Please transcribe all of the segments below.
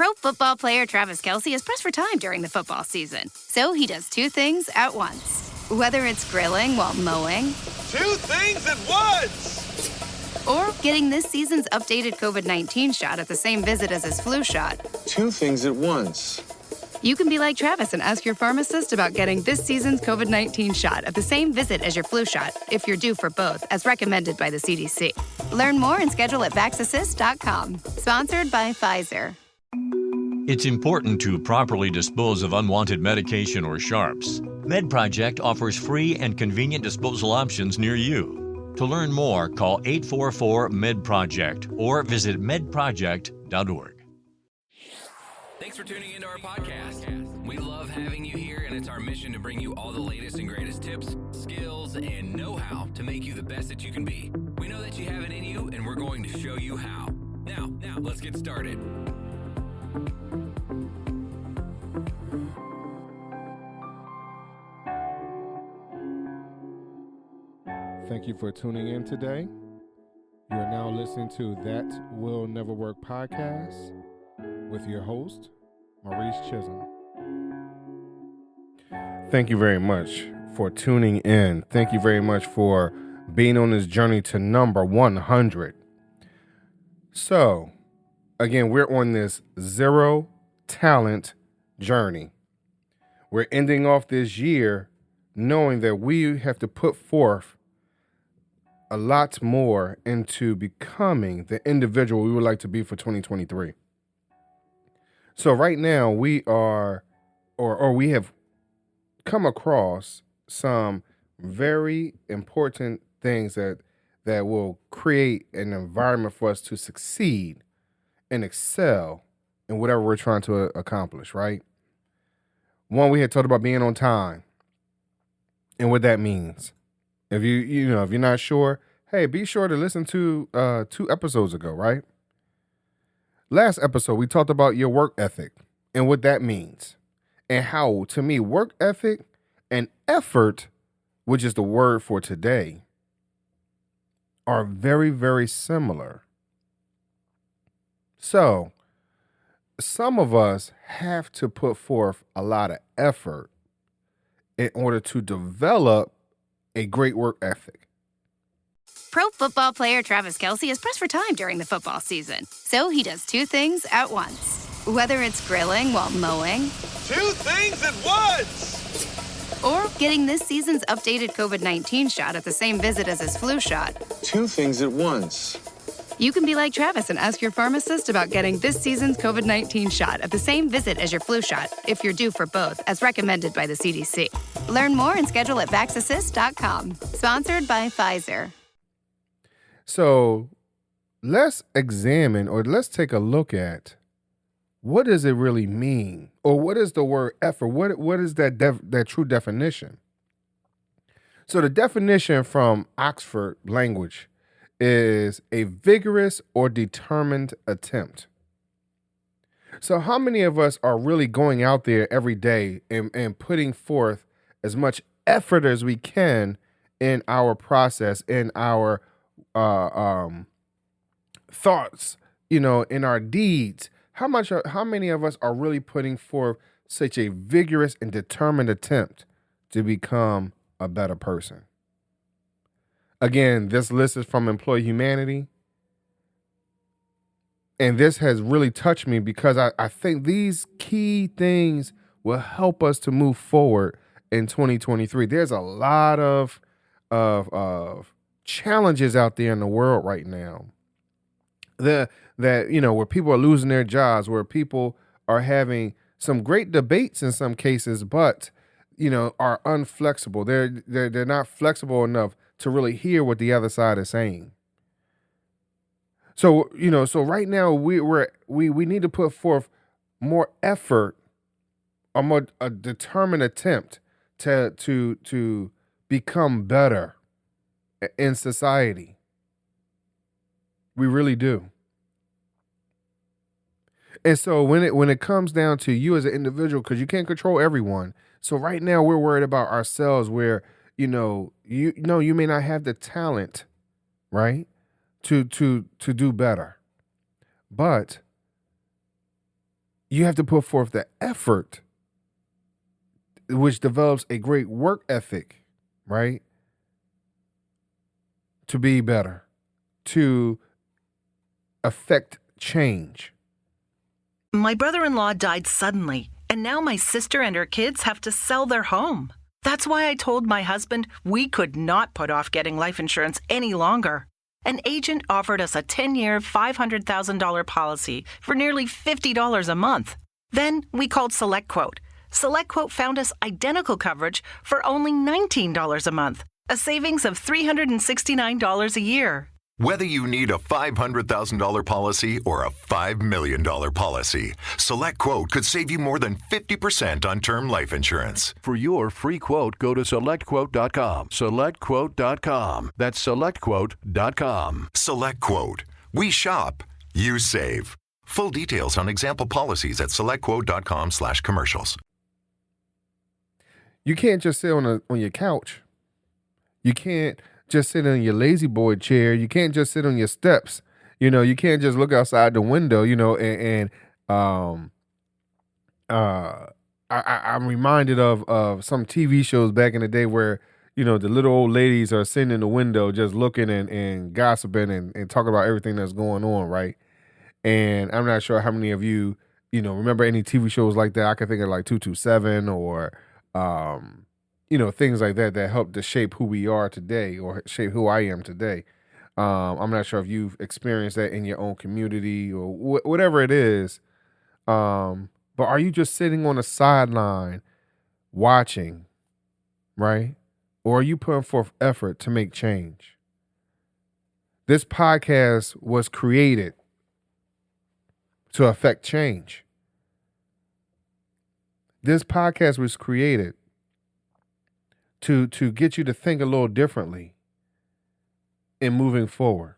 Pro Football player Travis Kelce is pressed for time during the football season. So he does two things at once. Whether it's grilling while mowing. Two things at once! Or getting this season's updated COVID-19 shot at the same visit as his flu shot. Two things at once. You can be like Travis and ask your pharmacist about getting this season's COVID-19 shot at the same visit as your flu shot, if you're due for both, as recommended by the CDC. Learn more and schedule at vaxassist.com. Sponsored by Pfizer. It's important to properly dispose of unwanted medication or sharps. MedProject offers free and convenient disposal options near you. To learn more, call 844-MED-PROJECT or visit medproject.org. Thanks for tuning into our podcast. We love having you here, and it's our mission to bring you all the latest and greatest tips, skills, and know-how to make you the best that you can be. We know that you have it in you, and we're going to show you how. Now, let's get started. Thank you for tuning in today. You are now listening to That Will Never Work podcast with your host, Maurice Chisholm. Thank you very much for tuning in. Thank you very much for being on this journey to number 100. So, again, we're on this zero talent journey. We're ending off this year knowing that we have to put forth a lot more into becoming the individual we would like to be for 2023. So right now we are, or we have come across some very important things that will create an environment for us to succeed and excel in whatever we're trying to accomplish, right? One, we had talked about being on time and what that means. If if you're not sure, hey, be sure to listen to 2 episodes ago, right? Last episode, we talked about your work ethic and what that means. And how, to me, work ethic and effort, which is the word for today, are very, very similar. So, some of us have to put forth a lot of effort in order to develop a great work ethic. Pro Football player Travis Kelce is pressed for time during the football season. So he does two things at once. Whether it's grilling while mowing. Two things at once! Or getting this season's updated COVID-19 shot at the same visit as his flu shot. Two things at once. You can be like Travis and ask your pharmacist about getting this season's COVID-19 shot at the same visit as your flu shot, if you're due for both, as recommended by the CDC. Learn more and schedule at vaxassist.com. Sponsored by Pfizer. So let's examine, or let's take a look at, what does it really mean? Or what is the word effort? What is that true definition? So the definition from Oxford language is a vigorous or determined attempt. So how many of us are really going out there every day and putting forth as much effort as we can in our process, in our thoughts, in our deeds? How many of us are really putting forth such a vigorous and determined attempt to become a better person? Again, this list is from Employee Humanity. And this has really touched me because I think these key things will help us to move forward in 2023. There's a lot of challenges out there in the world right now. Where people are losing their jobs, where people are having some great debates in some cases, but are unflexible. They're not flexible enough to really hear what the other side is saying. So right now we need to put forth more effort, a determined attempt to become better in society. We really do. And so when it comes down to you as an individual, because you can't control everyone. So right now we're worried about ourselves, where you may not have the talent, right, to do better. But you have to put forth the effort, which develops a great work ethic, right? To be better, to affect change. My brother-in-law died suddenly, and now my sister and her kids have to sell their home. That's why I told my husband we could not put off getting life insurance any longer. An agent offered us a 10-year, $500,000 policy for nearly $50 a month. Then we called SelectQuote. SelectQuote found us identical coverage for only $19 a month, a savings of $369 a year. Whether you need a $500,000 policy or a $5 million policy, SelectQuote could save you more than 50% on term life insurance. For your free quote, go to SelectQuote.com. SelectQuote.com. That's SelectQuote.com. SelectQuote. We shop, you save. Full details on example policies at SelectQuote.com/commercials. You can't just sit on your couch. You can't just sit in your lazy boy chair. You can't just sit on your steps. You can't just look outside the window, I'm reminded of some TV shows back in the day where, the little old ladies are sitting in the window just looking and gossiping and talking about everything that's going on, right? And I'm not sure how many of you, remember any TV shows like that. I can think of like 227 or, things like that help to shape who we are today or shape who I am today. I'm not sure if you've experienced that in your own community or whatever it is. But are you just sitting on the sideline watching, right? Or are you putting forth effort to make change? This podcast was created to affect change. This podcast was created to get you to think a little differently in moving forward.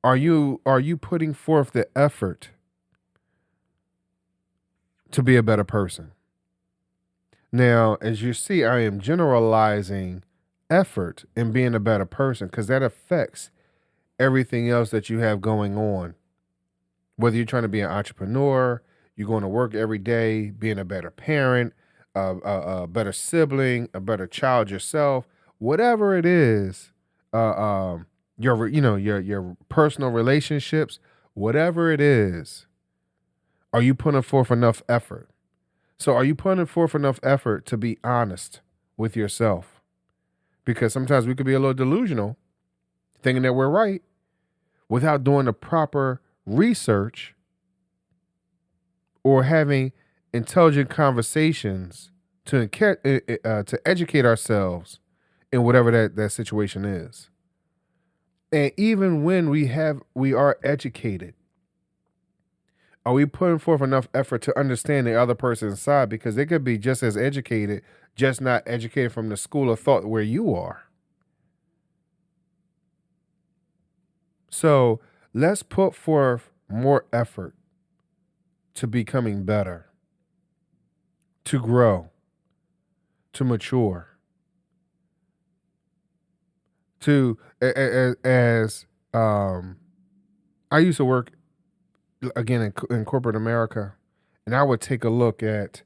Are you putting forth the effort to be a better person? Now, as you see, I am generalizing effort in being a better person because that affects everything else that you have going on. Whether you're trying to be an entrepreneur, you're going to work every day, being a better parent, a better sibling, a better child yourself, whatever it is, your personal relationships, whatever it is, are you putting forth enough effort? So are you putting forth enough effort to be honest with yourself? Because sometimes we could be a little delusional, thinking that we're right, without doing the proper research or having intelligent conversations to educate ourselves in whatever that situation is. And even when we are educated, are we putting forth enough effort to understand the other person's side? Because they could be just as educated, just not educated from the school of thought where you are. So let's put forth more effort to becoming better, to grow, to mature, as I used to work again in corporate America, and I would take a look at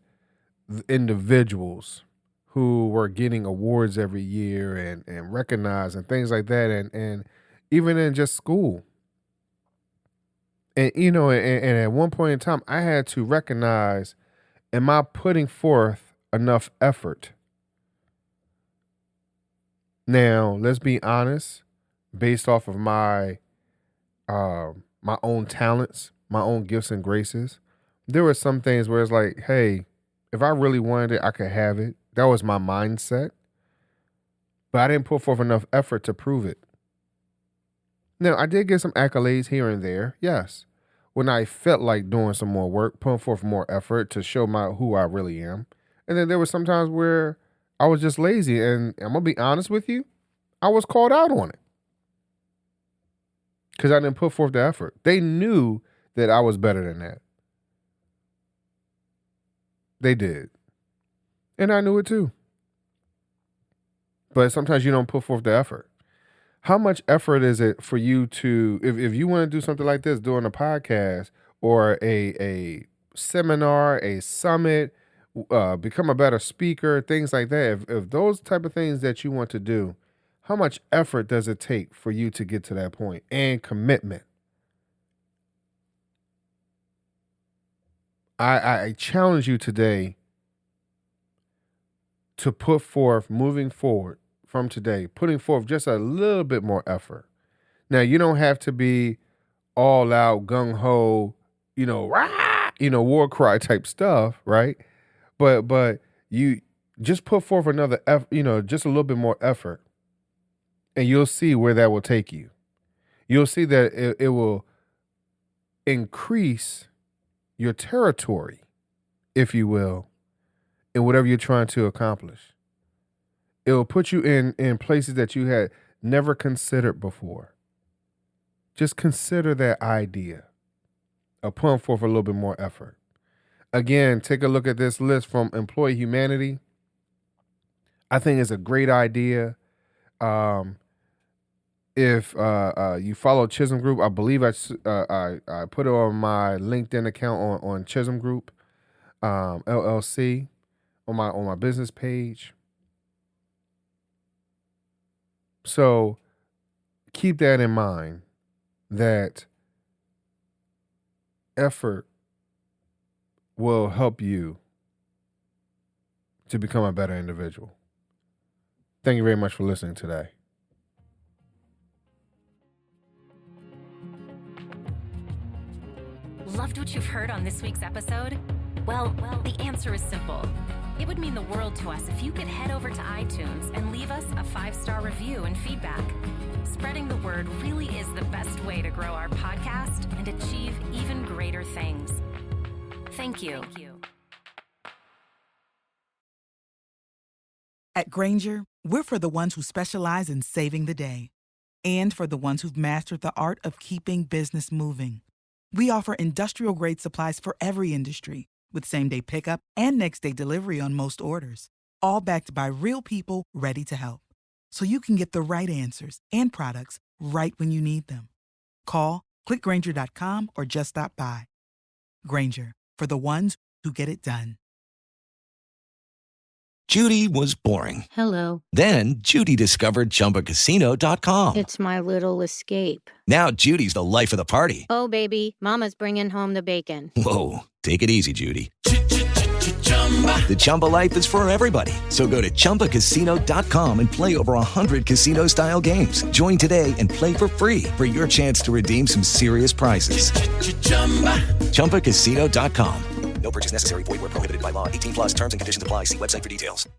the individuals who were getting awards every year and recognized and things like that, and even in just school. And and at one point in time, I had to recognize, am I putting forth enough effort? Now, let's be honest, based off of my own talents, my own gifts and graces, there were some things where it's like, hey, if I really wanted it, I could have it. That was my mindset. But I didn't put forth enough effort to prove it. Now, I did get some accolades here and there, yes. When I felt like doing some more work, putting forth more effort to show who I really am. And then there were some times where I was just lazy, and I'm going to be honest with you, I was called out on it. Because I didn't put forth the effort. They knew that I was better than that. They did. And I knew it too. But sometimes you don't put forth the effort. How much effort is it for you to, if you want to do something like this, doing a podcast or a seminar, a summit, become a better speaker, things like that. If those type of things that you want to do, how much effort does it take for you to get to that point, and commitment? I challenge you today to put forth, moving forward from today, putting forth just a little bit more effort. Now, you don't have to be all out, gung-ho, rah, war cry type stuff, right? But you just put forth another effort, just a little bit more effort, and you'll see where that will take you. You'll see that it will increase your territory, if you will, in whatever you're trying to accomplish. It will put you in places that you had never considered before. Just consider that idea of putting forth a little bit more effort. Again, take a look at this list from Employee Humanity. I think it's a great idea. If you follow Chisholm Group, I believe I put it on my LinkedIn account on Chisholm Group, LLC, on my business page. So keep that in mind, that effort will help you to become a better individual. Thank you very much for listening today. Loved what you've heard on this week's episode? Well, the answer is simple. It would mean the world to us if you could head over to iTunes and leave us a 5-star review and feedback. Spreading the word really is the best way to grow our podcast and achieve even greater things. Thank you. At Grainger, we're for the ones who specialize in saving the day, and for the ones who've mastered the art of keeping business moving. We offer industrial-grade supplies for every industry, with same-day pickup and next-day delivery on most orders, all backed by real people ready to help. So you can get the right answers and products right when you need them. Call, clickgrainger.com, or just stop by. Grainger, for the ones who get it done. Judy was boring. Hello. Then Judy discovered ChumbaCasino.com. It's my little escape. Now Judy's the life of the party. Oh, baby, mama's bringing home the bacon. Whoa, take it easy, Judy. The Chumba life is for everybody. So go to ChumbaCasino.com and play over 100 casino-style games. Join today and play for free for your chance to redeem some serious prizes. ChumbaCasino.com. No purchase necessary. Void where prohibited by law. 18+ terms and conditions apply. See website for details.